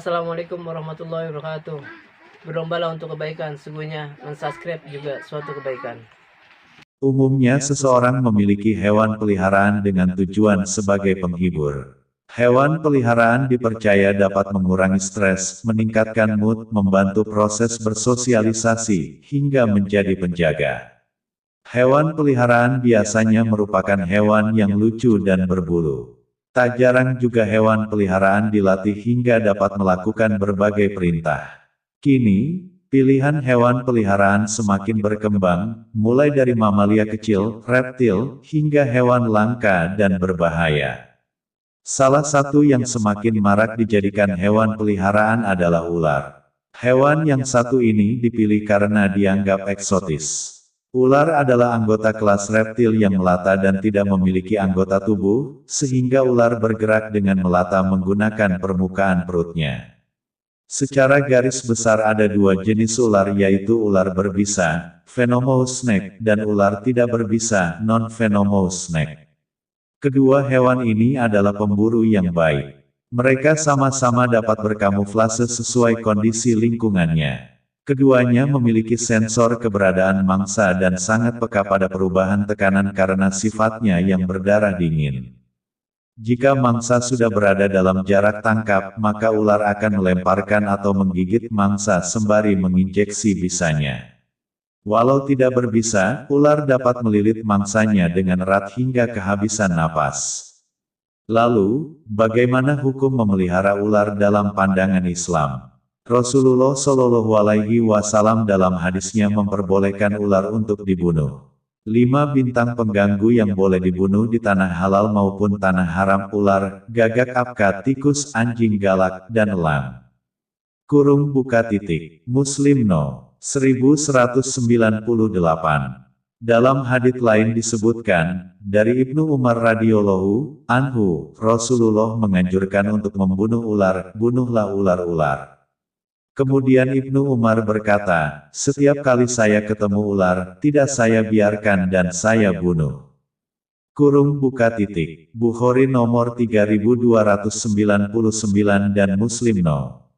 Assalamualaikum warahmatullahi wabarakatuh. Berlombalah untuk kebaikan, sesungguhnya mensubscribe juga suatu kebaikan. Umumnya seseorang memiliki hewan peliharaan dengan tujuan sebagai penghibur. Hewan peliharaan dipercaya dapat mengurangi stres, meningkatkan mood, membantu proses bersosialisasi, hingga menjadi penjaga. Hewan peliharaan biasanya merupakan hewan yang lucu dan berbulu. Tak jarang juga hewan peliharaan dilatih hingga dapat melakukan berbagai perintah. Kini, pilihan hewan peliharaan semakin berkembang, mulai dari mamalia kecil, reptil, hingga hewan langka dan berbahaya. Salah satu yang semakin marak dijadikan hewan peliharaan adalah ular. Hewan yang satu ini dipilih karena dianggap eksotis. Ular adalah anggota kelas reptil yang melata dan tidak memiliki anggota tubuh, sehingga ular bergerak dengan melata menggunakan permukaan perutnya. Secara garis besar ada dua jenis ular, yaitu ular berbisa, venomous snake, dan ular tidak berbisa, non-venomous snake. Kedua hewan ini adalah pemburu yang baik. Mereka sama-sama dapat berkamuflase sesuai kondisi lingkungannya. Keduanya memiliki sensor keberadaan mangsa dan sangat peka pada perubahan tekanan karena sifatnya yang berdarah dingin. Jika mangsa sudah berada dalam jarak tangkap, maka ular akan melemparkan atau menggigit mangsa sembari menginjeksi bisanya. Walau tidak berbisa, ular dapat melilit mangsanya dengan erat hingga kehabisan napas. Lalu, bagaimana hukum memelihara ular dalam pandangan Islam? Rasulullah Shallallahu Alaihi Wasallam dalam hadisnya memperbolehkan ular untuk dibunuh. 5 bintang pengganggu yang boleh dibunuh di tanah halal maupun tanah haram: ular, gagak apka, tikus, anjing galak, dan elang. Kurung buka titik. Muslim No. 1198. Dalam hadits lain disebutkan, dari Ibnu Umar radhiyallahu anhu, Rasulullah menganjurkan untuk membunuh ular, bunuhlah ular-ular. Kemudian Ibnu Umar berkata, setiap kali saya ketemu ular, tidak saya biarkan dan saya bunuh. Kurung buka titik. Bukhari nomor 3299 dan Muslim No.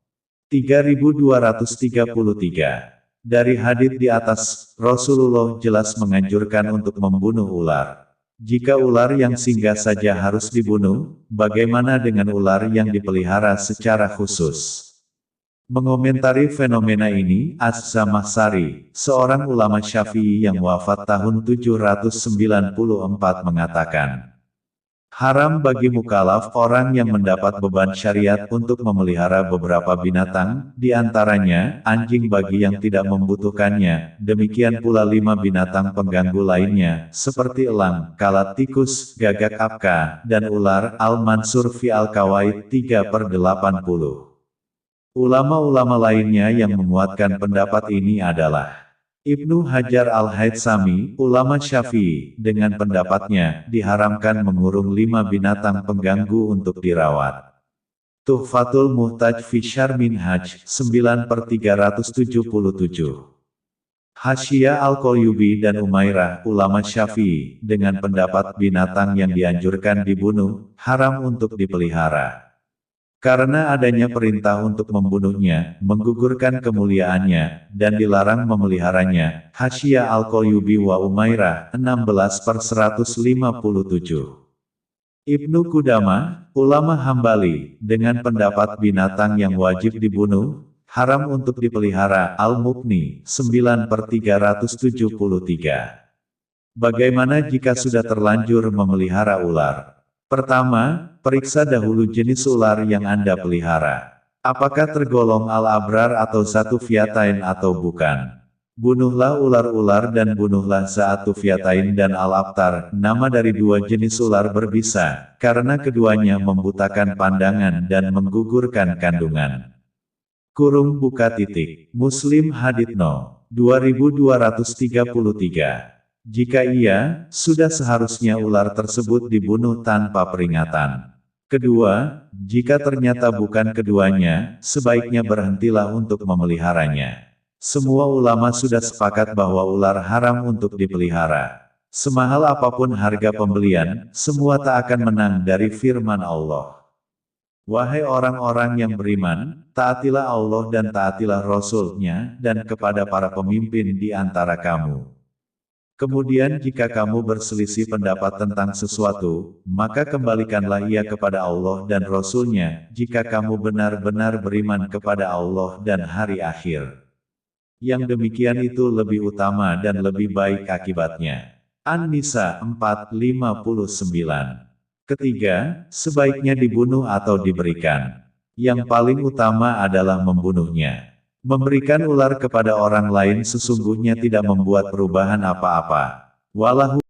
3233. Dari hadits di atas, Rasulullah jelas menganjurkan untuk membunuh ular. Jika ular yang singgah saja harus dibunuh, bagaimana dengan ular yang dipelihara secara khusus? Mengomentari fenomena ini, Az-Zamakhsyari, seorang ulama Syafi'i yang wafat tahun 794 mengatakan, haram bagi mukallaf orang yang mendapat beban syariat untuk memelihara beberapa binatang, di antaranya anjing bagi yang tidak membutuhkannya, demikian pula 5 binatang pengganggu lainnya, seperti elang, kalat, tikus, gagak apka, dan ular. Al-Mansur fi Al-Qawaid 3/80. Ulama-ulama lainnya yang menguatkan pendapat ini adalah Ibnu Hajar Al-Haytsami, ulama Syafi'i, dengan pendapatnya, diharamkan mengurung 5 binatang pengganggu untuk dirawat. Tuhfatul Muhtaj fi Syarh Minhaj, 9/377. Hasyiyah Al-Qalyubi dan Umairah, ulama Syafi'i, dengan pendapat binatang yang dianjurkan dibunuh, haram untuk dipelihara. Karena adanya perintah untuk membunuhnya, menggugurkan kemuliaannya, dan dilarang memeliharanya. Hasyiyah Al-Qalyubi wa Umairah, 16/157. Ibnu Qudamah, ulama Hambali, dengan pendapat binatang yang wajib dibunuh, haram untuk dipelihara. Al-Mughni, 9/373. Bagaimana jika sudah terlanjur memelihara ular? Pertama, periksa dahulu jenis ular yang Anda pelihara. Apakah tergolong al-abrar atau Zatufyatain atau bukan? Bunuhlah ular-ular dan bunuhlah Zatufyatain dan al-abtar, nama dari 2 jenis ular berbisa, karena keduanya membutakan pandangan dan menggugurkan kandungan. Kurung buka titik. Muslim hadits No. 2233. Jika iya, sudah seharusnya ular tersebut dibunuh tanpa peringatan. Kedua, jika ternyata bukan keduanya, sebaiknya berhentilah untuk memeliharanya. Semua ulama sudah sepakat bahwa ular haram untuk dipelihara. Semahal apapun harga pembelian, semua tak akan menang dari firman Allah. Wahai orang-orang yang beriman, taatilah Allah dan taatilah Rasul-Nya, dan kepada para pemimpin di antara kamu. Kemudian jika kamu berselisih pendapat tentang sesuatu, maka kembalikanlah ia kepada Allah dan Rasul-Nya, jika kamu benar-benar beriman kepada Allah dan hari akhir. Yang demikian itu lebih utama dan lebih baik akibatnya. An-Nisa 4:59. Ketiga, sebaiknya dibunuh atau diberikan. Yang paling utama adalah membunuhnya. Memberikan ular kepada orang lain sesungguhnya tidak membuat perubahan apa-apa. Walahu